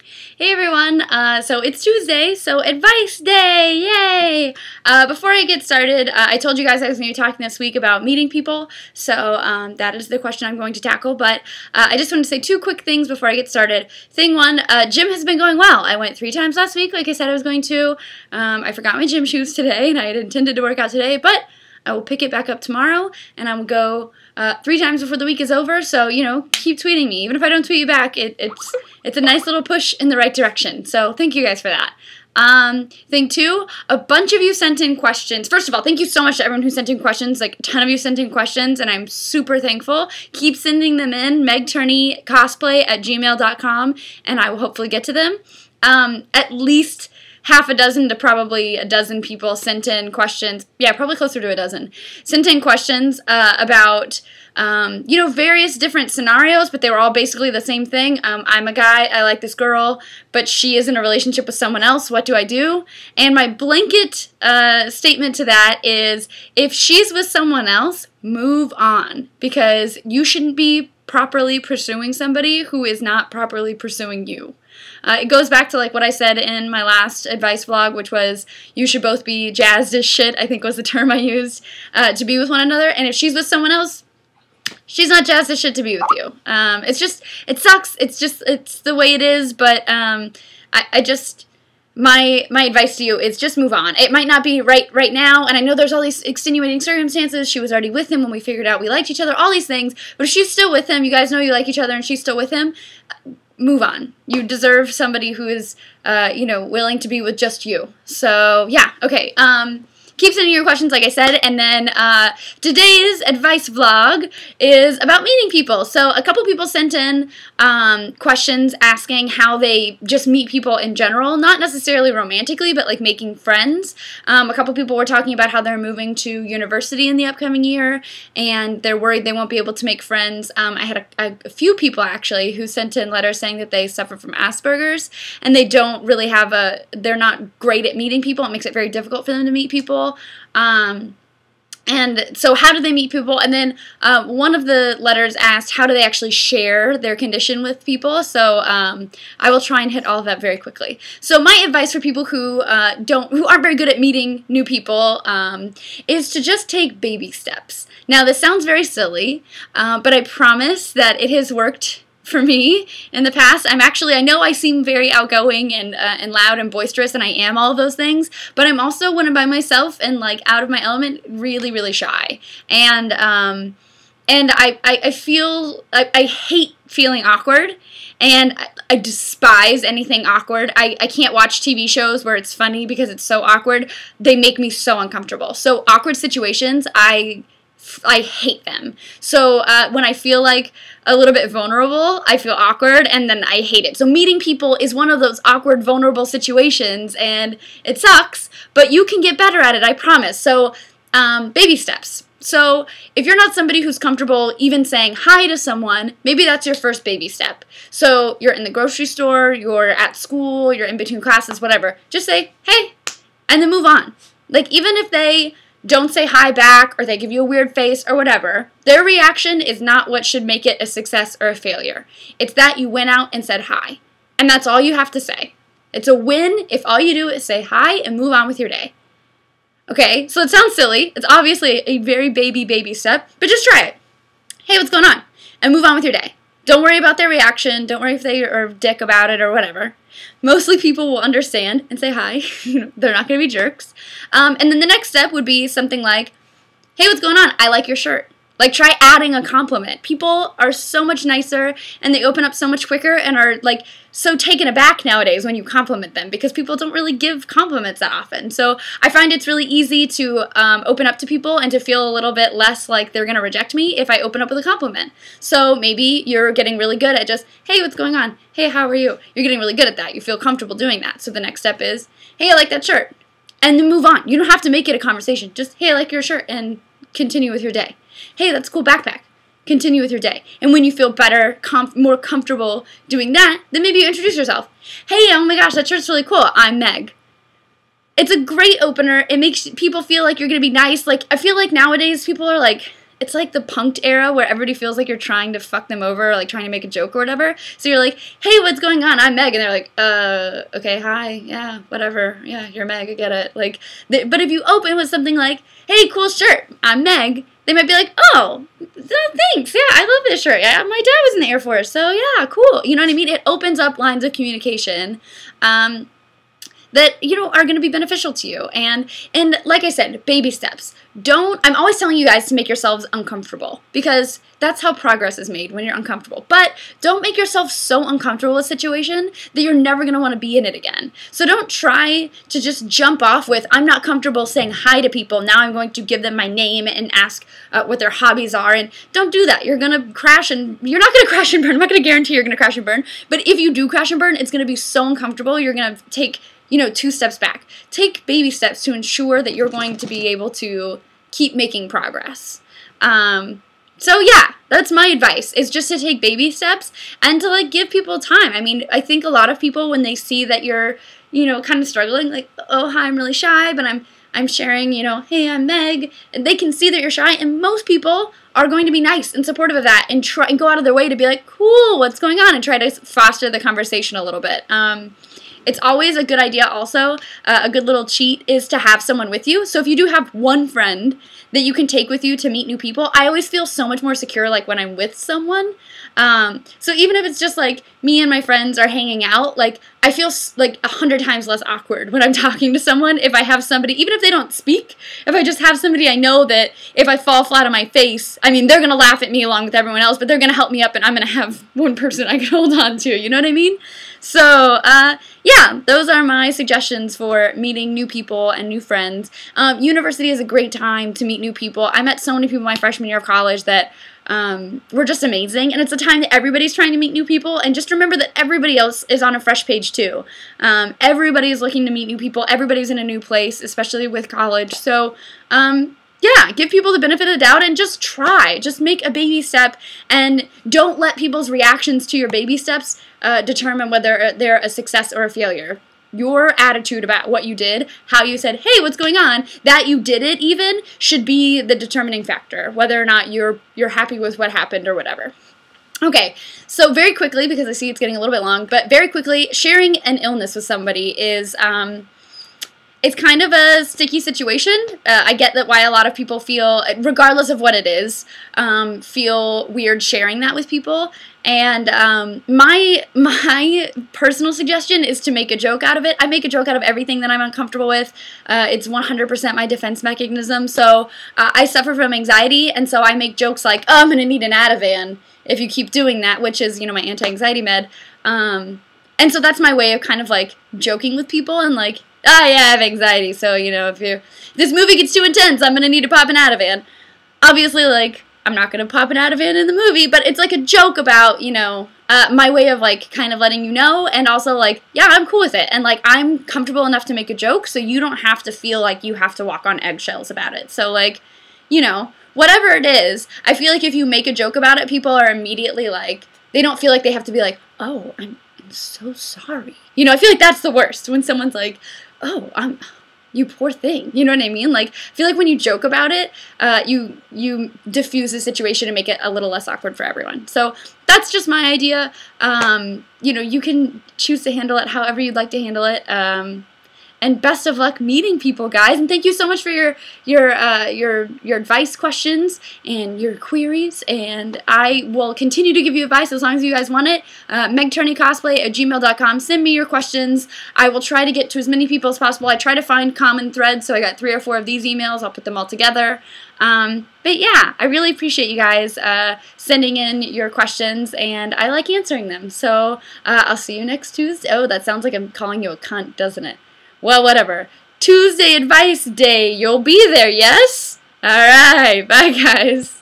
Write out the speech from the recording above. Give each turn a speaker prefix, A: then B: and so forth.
A: Hey everyone, so it's Tuesday, so advice day, yay! Before I get started, I told you guys I was going to be talking this week about meeting people, so that is the question I'm going to tackle, but I just wanted to say two quick things before I get started. Thing one, gym has been going well. I went 3 times last week, like I said I was going to. I forgot my gym shoes today, and I had intended to work out today, but I will pick it back up tomorrow, and I will go 3 times before the week is over, so, you know, keep tweeting me. Even if I don't tweet you back, it's a nice little push in the right direction, so thank you guys for that. Thing two, a bunch of you sent in questions. First of all, thank you so much to everyone who sent in questions. Like, a ton of you sent in questions, and I'm super thankful. Keep sending them in, megturneycosplay@gmail.com, and I will hopefully get to them. At least half a dozen to probably a dozen people sent in questions. Yeah, probably closer to a dozen. Sent in questions about, you know, various different scenarios, but they were all basically the same thing. I'm a guy, I like this girl, but she is in a relationship with someone else. What do I do? And my blanket statement to that is, if she's with someone else, move on, because you shouldn't be properly pursuing somebody who is not properly pursuing you. It goes back to like what I said in my last advice vlog, which was you should both be jazzed as shit, I think was the term I used, to be with one another. And if she's with someone else, she's not jazzed as shit to be with you. It's just, it sucks. It's the way it is. But my advice to you is just move on. It might not be right now, and I know there's all these extenuating circumstances. She was already with him when we figured out we liked each other, all these things. But if she's still with him, you guys know you like each other, and she's still with him, move on. You deserve somebody who is, you know, willing to be with just you. So, yeah, okay. Keep sending your questions, like I said, and then today's advice vlog is about meeting people. So a couple people sent in questions asking how they just meet people in general, not necessarily romantically, but like making friends. A couple people were talking about how they're moving to university in the upcoming year, and they're worried they won't be able to make friends. I had a few people, actually, who sent in letters saying that they suffer from Asperger's, and they don't really have they're not great at meeting people. It makes it very difficult for them to meet people. And so how do they meet people? And then one of the letters asked how do they actually share their condition with people. So I will try and hit all of that very quickly. So my advice for people who aren't very good at meeting new people is to just take baby steps. Now this sounds very silly, but I promise that it has worked for me in the past. I know I seem very outgoing and loud and boisterous, and I am all of those things, but I'm also, when I'm by myself and like out of my element, really, really shy. And I hate feeling awkward, and I despise anything awkward. I can't watch TV shows where it's funny because it's so awkward. They make me so uncomfortable. So awkward situations, I hate them. So when I feel like a little bit vulnerable, I feel awkward, and then I hate it. So meeting people is one of those awkward, vulnerable situations, and it sucks, but you can get better at it, I promise. So baby steps. So if you're not somebody who's comfortable even saying hi to someone, maybe that's your first baby step. So you're in the grocery store, you're at school, you're in between classes, whatever. Just say, hey, and then move on. Like, even if they don't say hi back, or they give you a weird face, or whatever, their reaction is not what should make it a success or a failure. It's that you went out and said hi. And that's all you have to say. It's a win if all you do is say hi and move on with your day. Okay, so it sounds silly. It's obviously a very baby step, but just try it. Hey, what's going on? And move on with your day. Don't worry about their reaction. Don't worry if they are a dick about it or whatever. Mostly people will understand and say hi. They're not going to be jerks. And then the next step would be something like, hey, what's going on? I like your shirt. Like, try adding a compliment. People are so much nicer, and they open up so much quicker, and are like so taken aback nowadays when you compliment them, because people don't really give compliments that often. So I find it's really easy to open up to people and to feel a little bit less like they're going to reject me if I open up with a compliment. So maybe you're getting really good at just, hey, what's going on? Hey, how are you? You're getting really good at that. You feel comfortable doing that. So the next step is, hey, I like that shirt. And then move on. You don't have to make it a conversation. Just, hey, I like your shirt, and continue with your day. Hey, that's a cool backpack. Continue with your day. And when you feel better, more comfortable doing that, then maybe you introduce yourself. Hey, oh my gosh, that shirt's really cool. I'm Meg. It's a great opener. It makes people feel like you're going to be nice. Like, I feel like nowadays people are like it's like the punked era where everybody feels like you're trying to fuck them over, or like trying to make a joke or whatever. So you're like, hey, what's going on? I'm Meg. And they're like, okay, hi, yeah, whatever. Yeah, you're Meg, I get it. Like, but if you open with something like, hey, cool shirt, I'm Meg, they might be like, oh, thanks, yeah, I love this shirt. Yeah, my dad was in the Air Force, so yeah, cool. You know what I mean? It opens up lines of communication that, you know, are going to be beneficial to you. And like I said, baby steps. I'm always telling you guys to make yourselves uncomfortable, because that's how progress is made, when you're uncomfortable. But don't make yourself so uncomfortable with a situation that you're never going to want to be in it again. So don't try to just jump off with, I'm not comfortable saying hi to people, now I'm going to give them my name and ask what their hobbies are. And don't do that. You're going to crash, and you're not going to crash and burn. I'm not going to guarantee you're going to crash and burn. But if you do crash and burn, it's going to be so uncomfortable, you're going to take, you know, 2 steps back. Take baby steps to ensure that you're going to be able to keep making progress. So yeah, that's my advice, is just to take baby steps and to like give people time. I mean, I think a lot of people, when they see that you're, you know, kind of struggling, like, oh, hi, I'm really shy, but I'm sharing, you know, hey, I'm Meg, and they can see that you're shy, and most people are going to be nice and supportive of that and try and go out of their way to be like, cool, what's going on, and try to foster the conversation a little bit. It's always a good idea also, a good little cheat is to have someone with you. So if you do have one friend that you can take with you to meet new people, I always feel so much more secure like when I'm with someone. So even if it's just like me and my friends are hanging out, like I feel like 100 times less awkward when I'm talking to someone if I have somebody, even if they don't speak, if I just have somebody I know that if I fall flat on my face, I mean, they're going to laugh at me along with everyone else, but they're going to help me up, and I'm going to have one person I can hold on to, you know what I mean? So, yeah, those are my suggestions for meeting new people and new friends. University is a great time to meet new people. I met so many people my freshman year of college that were just amazing, and it's a time that everybody's trying to meet new people, and just remember that everybody else is on a fresh page too. Everybody is looking to meet new people. Everybody's in a new place, especially with college. So, yeah, give people the benefit of the doubt and just try. Just make a baby step, and don't let people's reactions to your baby steps determine whether they're a success or a failure. Your attitude about what you did, how you said, hey, what's going on, that you did it even, should be the determining factor, whether or not you're happy with what happened or whatever. Okay, so very quickly, because I see it's getting a little bit long, but very quickly, sharing an illness with somebody is... it's kind of a sticky situation. I get that why a lot of people feel, regardless of what it is, feel weird sharing that with people. And my personal suggestion is to make a joke out of it. I make a joke out of everything that I'm uncomfortable with. It's 100% my defense mechanism. So I suffer from anxiety, and so I make jokes like, oh, I'm going to need an Ativan if you keep doing that, which is, you know, my anti-anxiety med. And so that's my way of kind of like joking with people and like, oh yeah, I have anxiety, so, you know, if this movie gets too intense, I'm going to need to pop an Ativan. Obviously, like, I'm not going to pop an Ativan in the movie, but it's like a joke about, you know, my way of, like, kind of letting you know, and also, like, yeah, I'm cool with it, and, like, I'm comfortable enough to make a joke, so you don't have to feel like you have to walk on eggshells about it. So, like, you know, whatever it is, I feel like if you make a joke about it, people are immediately, like, they don't feel like they have to be like, oh, I'm so sorry. You know, I feel like that's the worst, when someone's like, oh, you poor thing. You know what I mean? Like, I feel like when you joke about it, you diffuse the situation and make it a little less awkward for everyone. So that's just my idea. You know, you can choose to handle it however you'd like to handle it. And best of luck meeting people, guys. And thank you so much for your advice questions and your queries. And I will continue to give you advice as long as you guys want it. megturneycosplay@gmail.com. Send me your questions. I will try to get to as many people as possible. I try to find common threads, so I got 3 or 4 of these emails. I'll put them all together. But yeah, I really appreciate you guys sending in your questions, and I like answering them. So I'll see you next Tuesday. Oh, that sounds like I'm calling you a cunt, doesn't it? Well, whatever. Tuesday Advice Day. You'll be there, yes? Alright, bye guys.